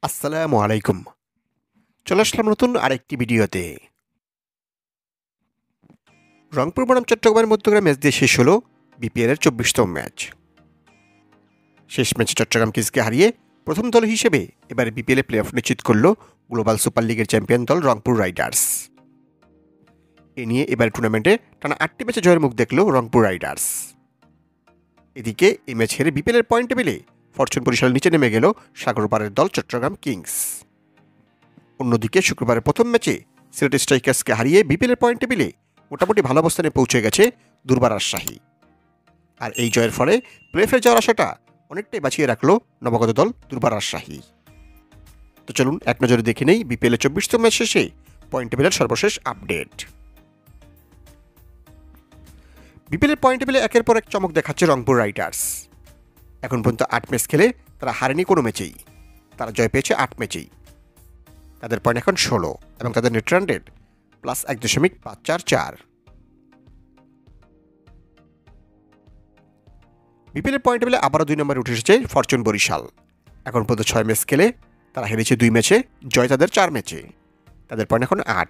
আসসালামু আলাইকুম। চলে আসলাম নতুন আরেকটি ভিডিওতে। রংপুর বনাম চট্টগ্রামের মধ্যকার ম্যাচ দিয়ে শেষ হলো বিপিএলের ২৪তম ম্যাচ। শেষ ম্যাচে চট্টগ্রাম কিংসকে হারিয়ে প্রথম দল হিসেবে এবারে বিপিএলে প্লে অফ নিশ্চিত করল গ্লোবাল সুপার লিগের চ্যাম্পিয়ন দল রংপুর রাইডার্স। এ নিয়ে এবার টুর্নামেন্টে টানা ৮টি ম্যাচে জয়ের মুখ দেখল রংপুর রাইডার্স। এদিকে এই ম্যাচ হেরে বিপিএলের পয়েন্ট টেবিলে ফরচুন বরিশালের নিচে নেমে গেল সাগরপাড়ের দল চট্টগ্রাম কিংস। অন্যদিকে শুক্রবারের প্রথম ম্যাচে সিলেট স্ট্রাইকার্সকে হারিয়ে বিপিএলের পয়েন্ট টেবিলে মোটামুটি ভালো অবস্থানে পৌঁছে গেছে দুর্বার রাজশাহী। আর এই জয়ের ফলে প্লে অফে যাওয়ার আশাটা অনেকটাই বাঁচিয়ে রাখল নবাগত দল দুর্বার রাজশাহী। তো চলুন এক নজরে দেখে নেই বিপিএলের ২৪তম ম্যাচ শেষে পয়েন্ট টেবিলের সর্বশেষ আপডেট। বিপিএলের পয়েন্ট টেবিলে একের পর এক চমক দেখাচ্ছে রংপুর রাইডার্স। এখন পর্যন্ত ৮ ম্যাচ খেলে তারা হারেনি কোনো ম্যাচেই, তারা জয় পেয়েছে ৮ ম্যাচেই। তাদের পয়েন্ট এখন ১৬ এবং তাদের নেট রান রেট +১.৫৪৪। বিপিএলের পয়েন্ট টেবিলে আবারও ২ নম্বরে উঠে এসেছে ফরচুন বরিশাল। এখন পর্যন্ত ৬ ম্যাচ খেলে তারা হেরেছে ২ ম্যাচে, জয় তাদের ৪ ম্যাচে। তাদের পয়েন্ট এখন ৮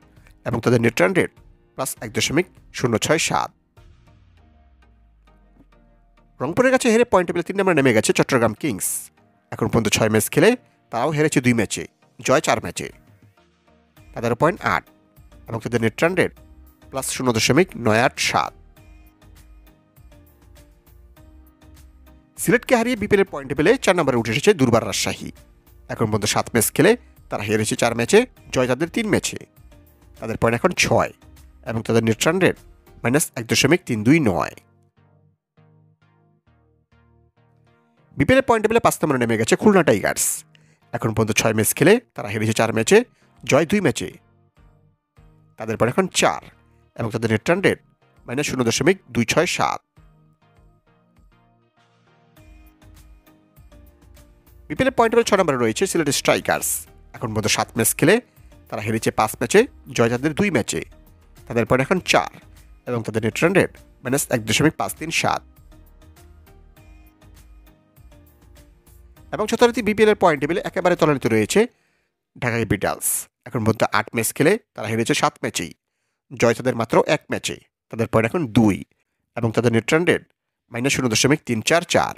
এবং তাদের নেট রান রেট +১.০৬৭। রংপুরের কাছে হেরে পয়েন্ট টেবিলে ৩ নম্বরে নেমে গেছে চট্টগ্রাম কিংস। এখন পর্যন্ত ৬ ম্যাচ খেলে তারাও হেরেছে ২ ম্যাচে, জয় ৪ ম্যাচে। তাদের পয়েন্ট ৮ এবং তাদের নেট রান রেট +০.৯৮৭। সিলেটকে হারিয়ে বিপিএলের পয়েন্ট টেবিলে ৪ নম্বরে উঠে এসেছে দুর্বার রাজশাহী। এখন পর্যন্ত ৭ ম্যাচ খেলে তারা হেরেছে ৪ ম্যাচে, জয় তাদের ৩ ম্যাচে। তাদের পয়েন্ট এখন ৬ এবং তাদের নেট রান রেট -১.৩২৯। বিপিএলের পয়েন্ট টেবিলে ৫ নম্বরে নেমে গেছে খুলনা টাইগার্স। এখন পর্যন্ত ৬ ম্যাচ খেলে তারা হেরেছে ৪ ম্যাচে, জয় ২ ম্যাচে। তাদের পয়েন্ট এখন ৪ এবং তাদের নেট রান রেট -০.২৬৭। বিপিএলের পয়েন্ট টেবিলে ৬ নম্বরে রয়েছে সিলেট স্ট্রাইকার্স। এখন পর্যন্ত ৭ ম্যাচ খেলে তারা হেরেছে ৫ ম্যাচে, জয় তাদের ২ ম্যাচে। তাদের পয়েন্ট এখন ৪ এবং তাদের নেট রান রেট -১.৫৩৭। এবং যথারীতি বিপিএলের পয়েন্ট টেবিলে একেবারে তলানিতে রয়েছে ঢাকা ক্যাপিটালস। এখন পর্যন্ত ৮ ম্যাচ খেলে তারা হেরেছে ৭ ম্যাচেই, জয় তাদের মাত্র ১ ম্যাচে। তাদের পয়েন্ট এখন ২ এবং তাদের নেট রান রেট -০.৩৪৪।